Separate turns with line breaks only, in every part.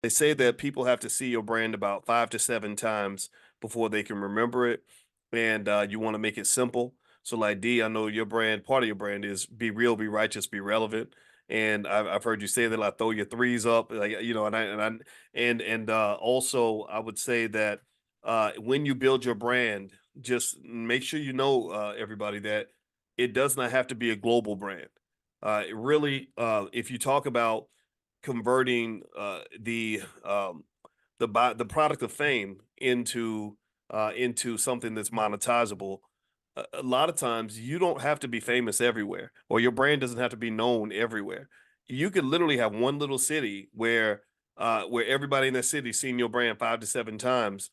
They say that people have to see your brand about 5 to 7 times before they can remember it, and, you wanna make it simple. So, like, D, I know your brand part of your brand is be real, be righteous, be relevant, and I've heard you say that, like, throw your threes up, like, also, I would say that, when you build your brand, just make sure you know, everybody, that it does not have to be a global brand. It really, if you talk about converting the product of fame into something that's monetizable. A lot of times you don't have to be famous everywhere, or your brand doesn't have to be known everywhere. You could literally have one little city where everybody in that city seen your brand 5 to 7 times,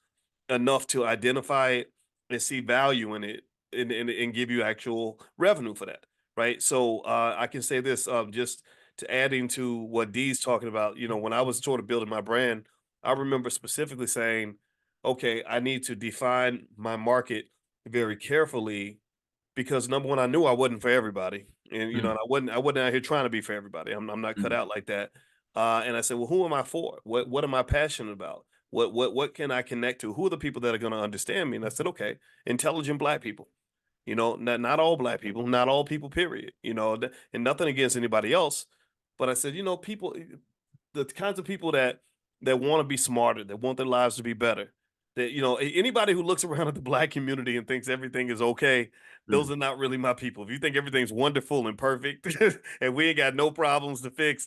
enough to identify it and see value in it, and give you actual revenue for that, right? So I can say this, just to add into what D's talking about. When I was sort of building my brand, I remember specifically saying, okay, I need to define my market very carefully, because number one, I knew I wasn't for everybody. And
Mm,
and I wasn't out here trying to be for everybody. I'm not cut
mm,
out like that. And I said, well, who am I for? What am I passionate about? What can I connect to? Who are the people that are going to understand me? And I said, okay, intelligent black people. Not all black people, not all people, period. And nothing against anybody else, but I said, people, the kinds of people that want to be smarter, that want their lives to be better. That anybody who looks around at the black community and thinks everything is okay, those
mm.
are not really my people. If you think everything's wonderful and perfect and we ain't got no problems to fix,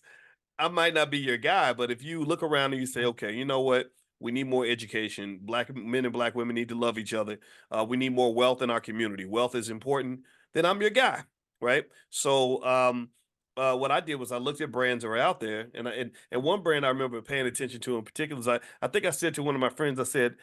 I might not be your guy. But if you look around and you say, okay, you know what? We need more education. Black men and black women need to love each other. We need more wealth in our community. Wealth is important. Then I'm your guy, right? So, what I did was I looked at brands that are out there, and one brand I remember paying attention to in particular is I think I said to one of my friends, I said,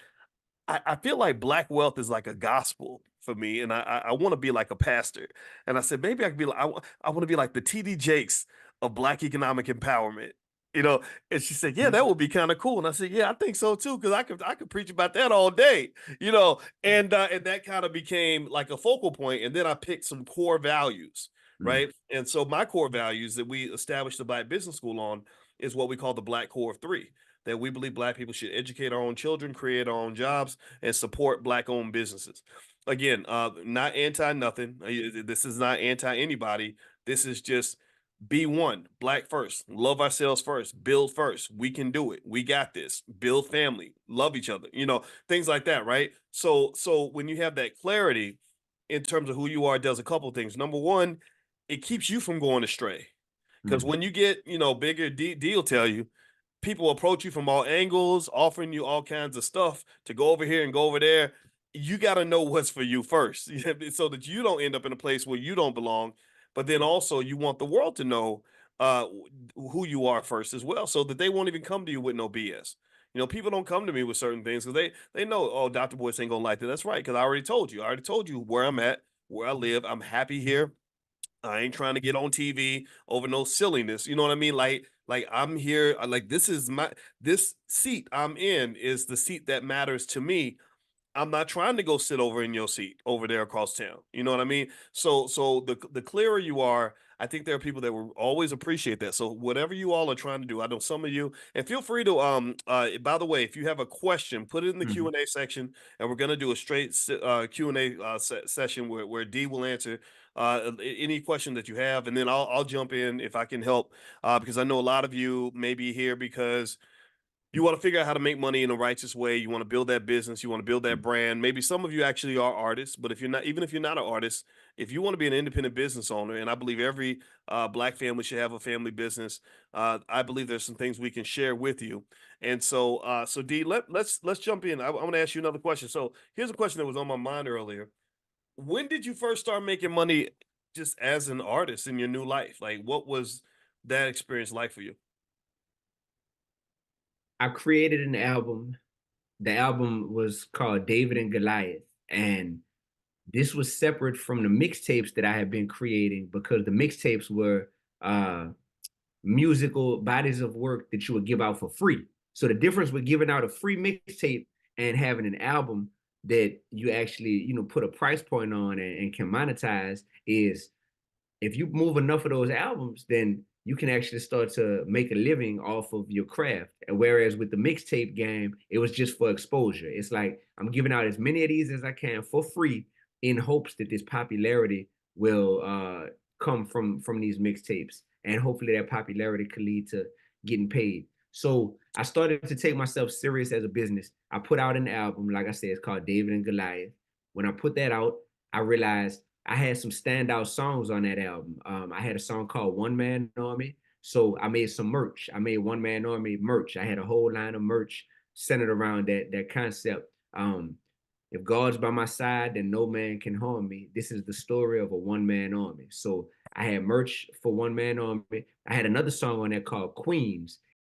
I feel like black wealth is like a gospel for me, and I want to be like a pastor. And I said maybe I could be like I want to be like the TD Jakes of black economic empowerment. You know, and she said, "Yeah, that would be kind of cool." And I said, "Yeah, I think so too, because I could preach about that all day." And that kind of became like a focal point. And then I picked some core values,
Mm,
right? And so my core values that we established the Black Business School on is what we call the Black Core of Three, that we believe black people should educate our own children, create our own jobs, and support black owned businesses. Again, not anti nothing. This is not anti anybody. This is just be one, black first, love ourselves first, build first. We can do it. We got this. Build family, love each other, things like that, right? So when you have that clarity in terms of who you are, it does a couple things. Number one, it keeps you from going astray. Because
mm.
when you get, bigger, deal tell you, people approach you from all angles, offering you all kinds of stuff to go over here and go over there. You got to know what's for you first, so that you don't end up in a place where you don't belong. But then also, you want the world to know who you are first as well, so that they won't even come to you with no BS. People don't come to me with certain things because they know, oh, Dr. Boyce ain't gonna like that. That's right, because I already told you. I already told you where I'm at, where I live. I'm happy here. I ain't trying to get on TV over no silliness. You know what I mean? Like I'm here. Like this seat I'm in is the seat that matters to me. I'm not trying to go sit over in your seat over there across town. You know what I mean? So the clearer you are, I think there are people that will always appreciate that. So whatever you all are trying to do, I know some of you, and feel free to by the way, if you have a question, put it in the
Mhm.
Q&A section, and we're gonna do a straight Q&A session where D will answer any question that you have, and then I'll jump in if I can help, because I know a lot of you may be here because you want to figure out how to make money in a righteous way. You want to build that business. You want to build that brand. Maybe some of you actually are artists, but if you're not, even if you're not an artist, if you want to be an independent business owner, and I believe every black family should have a family business, I believe there's some things we can share with you. And so D, let's jump in. I want to ask you another question. So here's a question that was on my mind earlier. When did you first start making money just as an artist in your new life? Like, what was that experience like for you?
I created an album. The album was called David and Goliath. And this was separate from the mixtapes that I had been creating because the mixtapes were musical bodies of work that you would give out for free. So the difference with giving out a free mixtape and having an album that you actually, put a price point on and can monetize is if you move enough of those albums, then you can actually start to make a living off of your craft. And whereas with the mixtape game, it was just for exposure. It's like I'm giving out as many of these as I can for free in hopes that this popularity will come from these mixtapes, and hopefully that popularity could lead to getting paid. So I started to take myself serious as a business. I put out an album, like I said, it's called David and Goliath. When I put that out, I realized I had some standout songs on that album. I had a song called One Man Army. So I made some merch. I made One Man Army merch. I had a whole line of merch centered around that concept. If God's by my side, then no man can harm me. This is the story of a one-man army. So I had merch for One Man Army. I had another song on there called Queens.